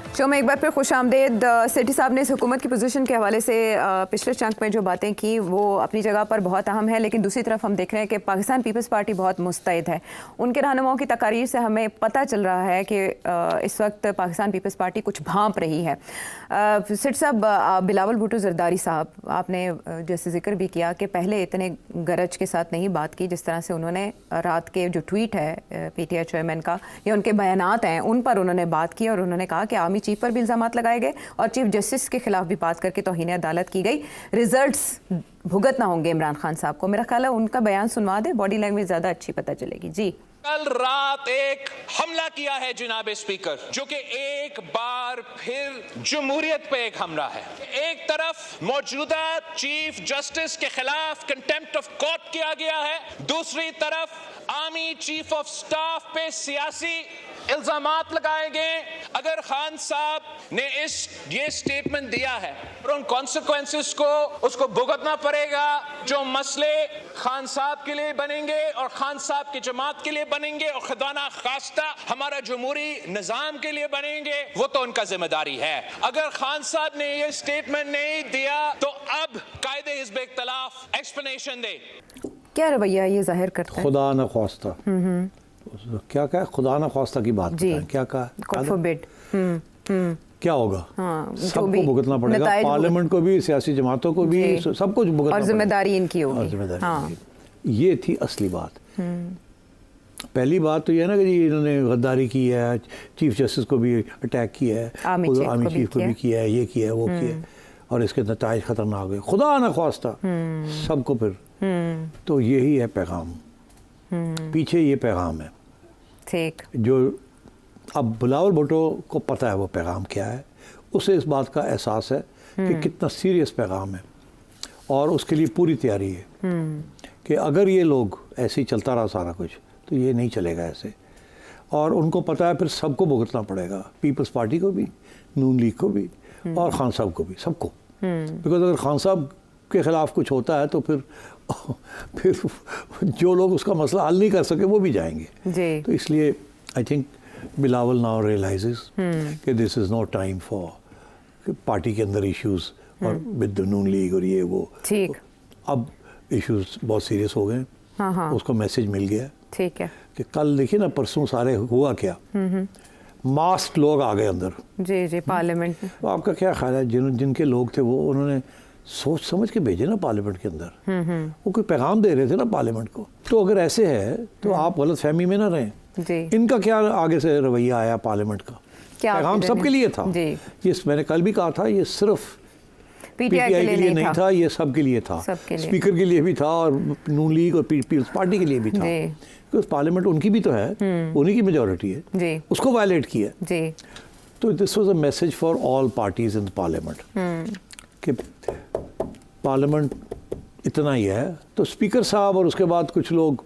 Show में एक बार फिर खुश आमदेद। सेठी साहब ने इस हुकूमत की पोजीशन के हवाले से पिछले चंक में जो बातें की वो अपनी जगह पर बहुत अहम है, लेकिन दूसरी तरफ हम देख रहे हैं कि पाकिस्तान पीपल्स पार्टी बहुत मुस्तैद है। उनके रहनुमाओं की तकारीर से हमें पता चल रहा है कि इस वक्त पाकिस्तान पीपल्स पार्टी कुछ भांप रही है। सेठ साहब, बिलावल भुट्टो जरदारी साहब, आपने जैसे जिक्र भी किया कि पहले इतने गरज के साथ नहीं बात की जिस तरह से उन्होंने रात के जो ट्वीट है पीटीआई चेयरमैन का या उनके बयानात हैं उन पर उन्होंने बात की और उन्होंने कहा कि आर्मी चीफ पर भी इल्ज़ामात लगाए गए और चीफ जस्टिस के खिलाफ भी बात करके तौहीन अदालत की गई। रिजल्ट्स भुगतना होंगे इमरान खान साहब को। मेरा ख्याल है उनका बयान सुनवा दे, बॉडी लैंग्वेज ज़्यादा अच्छी पता चलेगी। जी, कल रात एक हमला किया है जनाब स्पीकर, जो कि एक बार फिर जमहूरियत पे एक हमला है। एक तरफ मौजूदा चीफ जस्टिस के खिलाफ कंटेम्प्ट ऑफ कोर्ट किया गया है, दूसरी तरफ आर्मी चीफ ऑफ स्टाफ पे सियासी इल्जामात लगाए गए। अगर खान साहब ने ये स्टेटमेंट दिया है और उन कॉन्सिक्वेंसेस को उसको भुगतना पड़ेगा जो मसले खान साहब के लिए बनेंगे और खान साहब की जमात के लिए बनेंगे और खुदा ना खास्ता हमारा जमहूरी निजाम के लिए बनेंगे, वो तो उनका जिम्मेदारी है। अगर खान साहब ने ये स्टेटमेंट नहीं दिया तो अब कायदे हिज़्ब इख्तिलाफ एक्सप्लेनेशन दे। क्या रवैया ये जाहिर करता है? खुदा न ख्वास्ता, क्या कहा? खुदा न ख्वास्ता की बात बताएं, क्या कहा? क्या होगा? सबको भुगतना पड़ेगा, पार्लियामेंट को भी, सियासी जमातों को भी, सब कुछ भुगतना और जिम्मेदारी इनकी होगी। ये थी असली बात। पहली बात तो ये है ना कि जी इन्होंने गद्दारी की है, चीफ जस्टिस को भी अटैक किया है, आर्मी चीफ को भी किया है, ये किया है, वो किया है, और इसके नताइज खतरनाक हुए। खुदा न ख्वास्ता सबको फिर तो यही है पैगाम, पीछे ये पैगाम है। ठीक, जो अब बिलावल भुट्टो को पता है वो पैगाम क्या है, उसे इस बात का एहसास है कि कितना सीरियस पैगाम है और उसके लिए पूरी तैयारी है कि अगर ये लोग ऐसे ही चलता रहा सारा कुछ तो ये नहीं चलेगा ऐसे। और उनको पता है फिर सबको भुगतना पड़ेगा, पीपल्स पार्टी को भी, नून लीग को भी और खान साहब को भी, सबको। बिकॉज अगर खान साहब के ख़िलाफ़ कुछ होता है तो फिर जो लोग उसका मसला हल नहीं कर सके वो भी जाएंगे। तो इसलिए I think Bilawal now realises कि this is not time for party के अंदर इश्यूज और विद नून लीग और ये वो। ठीक, अब इश्यूज बहुत सीरियस हो गए। उसको मैसेज मिल गया। ठीक है कि कल देखिए ना, परसों सारे हुआ क्या, मास्क लोग आ गए अंदर। जी पार्लियामेंट में। तो आपका क्या ख्याल है, जिनके लोग थे वो उन्होंने सोच समझ के भेजे ना पार्लियामेंट के अंदर, वो कोई पैगाम दे रहे थे ना पार्लियामेंट को। तो अगर ऐसे है तो आप गलत फहमी में ना रहें। इनका क्या आगे से रवैया आया पार्लियामेंट का? पैगाम सबके लिए था। ये मैंने कल भी कहा था, ये सिर्फ पीटीआई के लिए नहीं था, ये सबके लिए था। स्पीकर के लिए भी था और नून लीग और पीपल्स पार्टी के लिए भी था, क्योंकि पार्लियामेंट उनकी भी तो है, उन्हीं की मेजॉरिटी है, उसको वायलेट किया। तो this was a message for all parties in the parliament कि पार्लियामेंट इतना ही है। तो स्पीकर साहब और उसके बाद कुछ लोग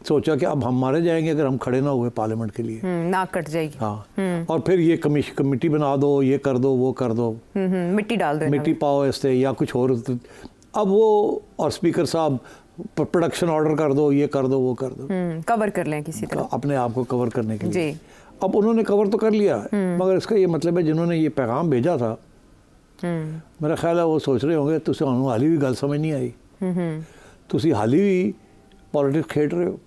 सोचा कि अब हम मारे जाएंगे अगर हम खड़े ना हुए पार्लियामेंट के लिए, नाक कट जाएगी। हाँ, और फिर ये कमेटी बना दो, ये कर दो, वो कर दो, मिट्टी डाल दो, मिट्टी पाओ ऐसे या कुछ और। अब वो और स्पीकर साहब प्रोडक्शन ऑर्डर कर दो, ये कर दो, वो कर दो, कवर कर लें किसी तरह अपने आप को कवर करने के लिए। अब उन्होंने कवर तो कर लिया, मगर इसका ये मतलब है जिन्होंने ये पैगाम भेजा था, मेरा ख्याल है वो सोच रहे होंगे तुझे हाली भी गल समझ नहीं आई, तुसी हाली भी पॉलिटिक्स खेड रहे हो,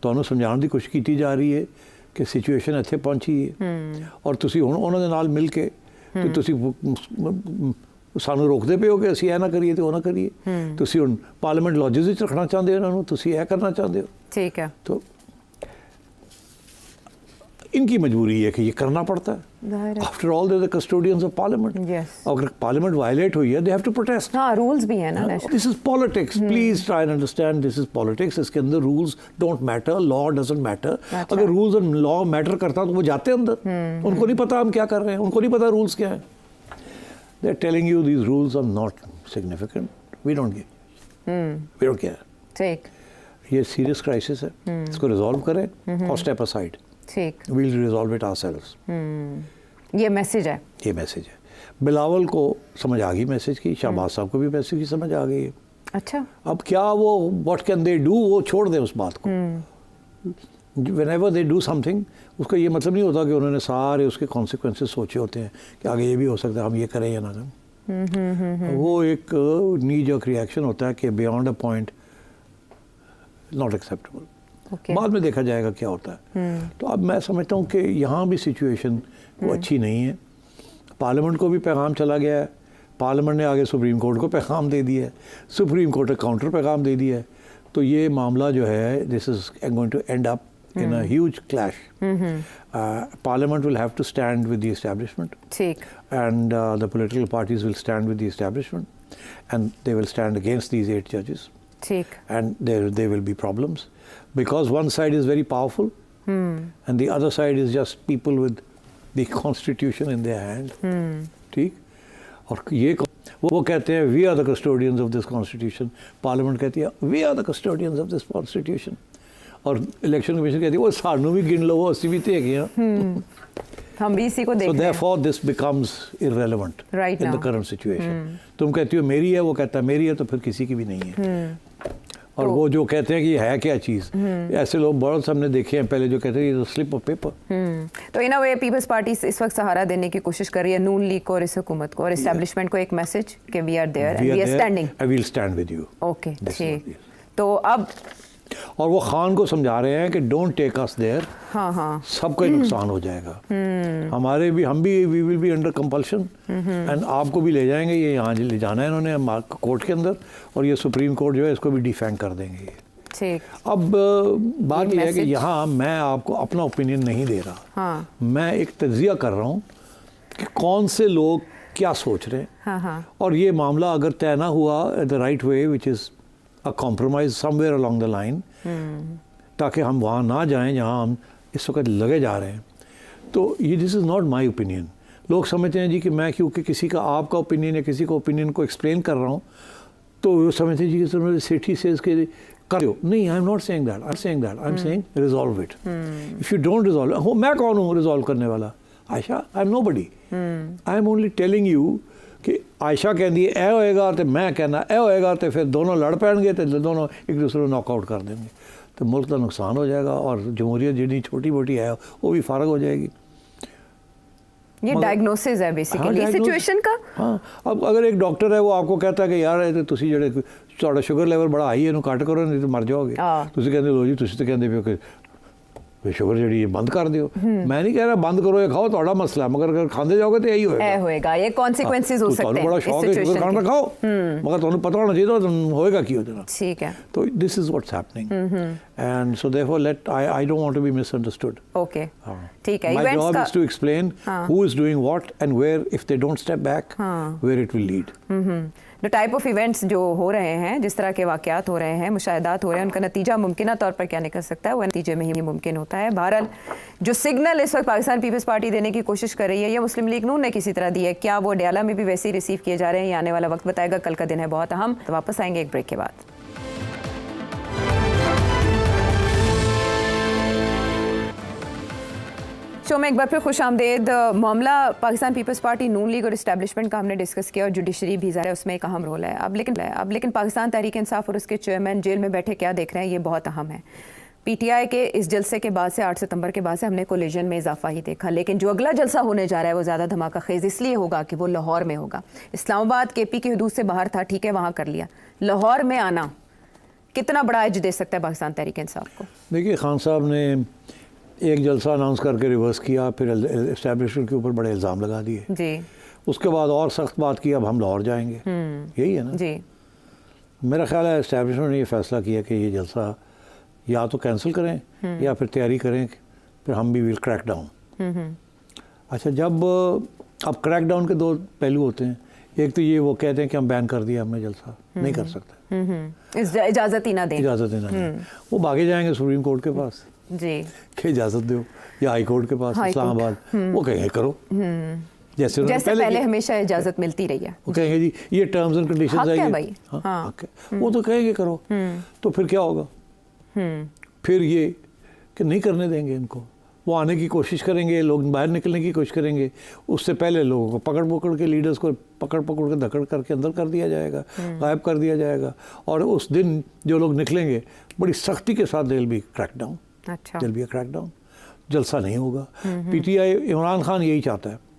ਤੁਹਾਨੂੰ ਸਮਝਾਉਣ ਦੀ ਕੋਸ਼ਿਸ਼ ਕੀਤੀ ਜਾ ਰਹੀ ਹੈ ਕਿ ਸਿਚੁਏਸ਼ਨ ਇੱਥੇ ਪਹੁੰਚੀ ਹੈ ਔਰ ਤੁਸੀਂ ਹੁਣ ਉਹਨਾਂ ਦੇ ਨਾਲ ਮਿਲ ਕੇ ਕਿ ਤੁਸੀਂ ਸਾਨੂੰ ਰੋਕਦੇ ਪਏ ਹੋ ਕਿ ਅਸੀਂ ਇਹ ਨਾ ਕਰੀਏ ਤੇ ਉਹ ਨਾ ਕਰੀਏ। ਤੁਸੀਂ ਹੁਣ ਪਾਰਲੀਮੈਂਟ ਲੌਜਿਸ ਵਿੱਚ ਰੱਖਣਾ ਚਾਹੁੰਦੇ ਹੋ ਇਹਨਾਂ ਨੂੰ, ਤੁਸੀਂ ਇਹ करना चाहते हो। ठीक है, तो इनकी मजबूरी है कि ये करना पड़ता है। After all they the custodians of parliament. अगर पार्लियामेंट वायलेट हुई है दे हैव टू प्रोटेस्ट। हाँ, रूल्स भी है ना। This is politics, please try and understand, this is politics. इसके अंदर rules don't matter, law doesn't matter. अगर रूल्स और लॉ मैटर करता तो वो जाते अंदर, उनको नहीं पता हम क्या कर रहे हैं, उनको नहीं पता रूल्स क्या है। They are telling you these rules are not significant, we don't care. ठीक, ये सीरियस क्राइसिस है, इसको रिजॉल्व करें और स्टेप असाइड। ठीक, we'll resolve it ourselves। ये मैसेज है, ये मैसेज है। बिलावल को समझ आ गई मैसेज की, शहबाज साहब को भी मैसेज की समझ आ गई है। अच्छा, अब क्या वो व्हाट कैन दे डू, वो छोड़ दें उस बात को। whenever they do something उसका ये मतलब नहीं होता कि उन्होंने सारे उसके कॉन्सिक्वेंसेस सोचे होते हैं कि आगे ये भी हो सकता है, हम ये करें या ना करें। वो एक नी जर्क रिएक्शन होता है कि beyond a point not acceptable. बाद में देखा जाएगा क्या होता है। तो अब मैं समझता हूँ कि यहाँ भी सिचुएशन वो अच्छी नहीं है। पार्लियामेंट को भी पैगाम चला गया है, पार्लियामेंट ने आगे सुप्रीम कोर्ट को पैगाम दे दिया है, सुप्रीम कोर्ट ने काउंटर पैगाम दे दिया है। तो ये मामला जो है this is going to end up in a huge clash. Parliament will have to stand with the establishment, and the political parties will stand with the establishment, and they will stand against these 8 judges. And there will be problems because one side is very powerful, and the other side is just people with the constitution in their hand. ठीक? और ये वो कहते हैं we are the custodians of this constitution. Parliament कहती है we are the custodians of this constitution. और election commission कहती है वो सानू भी गिन लो, वो 80 भी थे हम भी इसी को देख रहे हैं। So therefore this becomes irrelevant right in the current situation. तुम कहती हो मेरी है, वो कहता है मेरी है, तो फिर किसी की भी नहीं है। और वो जो कहते हैं कि ये है क्या चीज़, ऐसे लोग बहुत हमने देखे हैं पहले जो कहते हैं ये तो स्लिप ऑफ पेपर। तो इन अ वे पीपल्स पार्टी इस वक्त सहारा देने की कोशिश कर रही है नून लीग को और इस हुकूमत को और एस्टेब्लिशमेंट को एक मैसेज कि we are there and we are standing. I will stand with you. Okay ठीक। तो अब और वो खान को समझा रहे हैं कि डोंट टेक अस देयर। हाँ सबका ही नुकसान हो जाएगा। हमारे भी हम भी we will be under compulsion and आपको भी ले जाएंगे, ये यहाँ ले जाना है इन्होंने कोर्ट के अंदर, और ये सुप्रीम कोर्ट जो है इसको भी डिफेंड कर देंगे ये। ठीक। अब बात यह है कि यहाँ मैं आपको अपना ओपिनियन नहीं दे रहा, मैं एक तजिया कर रहा हूँ कि कौन से लोग क्या सोच रहे हैं। और ये मामला अगर तय ना हुआ the right way which is a compromise somewhere along the line, ताकि हम वहाँ ना जाएं जहाँ हम इस वक्त लगे जा रहे हैं। तो ये this is not my opinion. लोग समझते हैं जी कि मैं क्योंकि किसी का आपका ओपिनियन या किसी का ओपिनियन को एक्सप्लेन कर रहा हूँ तो वो समझते हैं जी कि सेठी से इसके करो। नहीं, I am not saying that, I am saying resolve it. If you don't resolve, मैं कौन हूँ रिजॉल्व करने वाला? Ayesha, I am nobody. I am only telling you कि आयशा कहती है ए होएगा तो मैं कहना ए होएगा, तो फिर दोनों लड़ पैणगे तो दोनों एक दूसरे को नॉकआउट कर देंगे, तो मुल्क का नुकसान हो जाएगा और जमहूरियत जितनी छोटी मोटी है वो भी फारग हो जाएगी। ये डायग्नोसिस है बेसिकली सिचुएशन का। हाँ, अब अगर एक डॉक्टर है वो आपको कहता है कि यार तुसी ਜਿਹੜੇ ਤੁਹਾਡਾ ਸ਼ੂਗਰ ਲੈਵਲ ਬੜਾ ਹਾਈ ਇਹਨੂੰ ਕੱਟ ਕਰੋ ਨਹੀਂ ਤਾਂ ਮਰ ਜਾਓਗੇ, ਤੁਸੀਂ ਕਹਿੰਦੇ ਲੋ ਜੀ ਤੁਸੀਂ ਤਾਂ ਕਹਿੰਦੇ ਪਿਓ ਕਿ शुगर जी बंद कर दियो। मैं नहीं कह रहा बंद करो, ये खाओ, थोड़ा मसला है, मगर अगर खाते जाओगे तो यही होएगा। ये कॉन्सिक्वेंसेस हो सकते हैं। बड़ा शौक है शुगर खाना खाओ, मगर तुम्हें पता होना चाहिए होएगा की होगा। ठीक है। तो this is what's happening and so therefore let I don't want to be misunderstood. Okay ठीक है। My job is to explain who is doing what and where, if they don't step back where it will lead. The type of events जो हो रहे हैं, जिस तरह के वाक़यात हो रहे हैं, मुशाहिदात हो रहे हैं, उनका नतीजा मुमकिन तौर पर क्या निकल सकता है, वो नतीजे में ही मुमकिन होता है। बहरहाल जो सिग्नल इस वक्त पाकिस्तान पीपल्स पार्टी देने की कोशिश कर रही है या मुस्लिम लीग नून ने किसी तरह दी है, क्या वो डयाला में भी वैसे ही रिसीव किए जा रहे हैं, ये आने वाला वक्त बताएगा। कल का दिन है बहुत अहम। तो वापस आएंगे एक ब्रेक के बाद। शो में एक बार फिर खुश आमदेद। मामला पाकिस्तान पीपल्स पार्टी नून लीग और इस्टेब्लिशमेंट का हमने डिस्कस किया और जुडिशरी भी है उसमें एक अहम रोल है। अब लेकिन पाकिस्तान तहरीक इंसाफ और उसके चेयरमैन जेल में बैठे क्या देख रहे हैं, ये बहुत अहम है। पीटीआई के इस जलसे के बाद से 8 सितंबर के बाद से हमने कोलिजन में इजाफा ही देखा, लेकिन जो अगला जलसा होने जा रहा है वो ज़्यादा धमाका खेज इसलिए होगा कि वो लाहौर में होगा। इस्लामाबाद केपी की हदूद से बाहर था, ठीक है, वहाँ कर लिया। लाहौर में आना कितना बड़ा एज दे सकता है पाकिस्तान तहरीक इंसाफ को? देखिए, खान साहब ने एक जलसा अनाउंस करके रिवर्स किया, फिर एस्टेब्लिशमेंट के ऊपर बड़े इल्ज़ाम लगा दिए जी। उसके बाद और सख्त बात की, अब हम लाहौर जाएंगे, यही है ना जी। मेरा ख्याल है एस्टेब्लिशमेंट ने ये फैसला किया कि ये जलसा या तो कैंसिल करें या फिर तैयारी करें, फिर हम भी विल क्रैक डाउन। अच्छा, जब अब क्रैक डाउन के 2 पहलू होते हैं। एक तो ये वो कहते हैं कि हम बैन कर दिया, हमने जलसा नहीं कर सकते, इजाज़त ही ना दें, वो भागे जाएंगे सुप्रीम कोर्ट के पास जी कि इजाज़त दो, या हाई कोर्ट के पास इस्लामाबाद, वो कहेंगे करो जैसे पहले हमेशा इजाज़त मिलती रही है। वो कहेंगे जी ये टर्म्स एंड कंडीशंस है, वो तो कहेंगे करो। तो फिर क्या होगा? फिर ये कि नहीं करने देंगे इनको, वो आने की कोशिश करेंगे, लोग बाहर निकलने की कोशिश करेंगे, उससे पहले लोगों को पकड़ के लीडर्स को पकड़ के धकड़ करके अंदर कर दिया जाएगा, गायब कर दिया जाएगा, और उस दिन जो लोग निकलेंगे बड़ी सख्ती के साथ देल भी क्रैकडाउन। अच्छा, देल भी क्रैकडाउन। जलसा नहीं होगा। पीटीआई इमरान खान यही चाहता है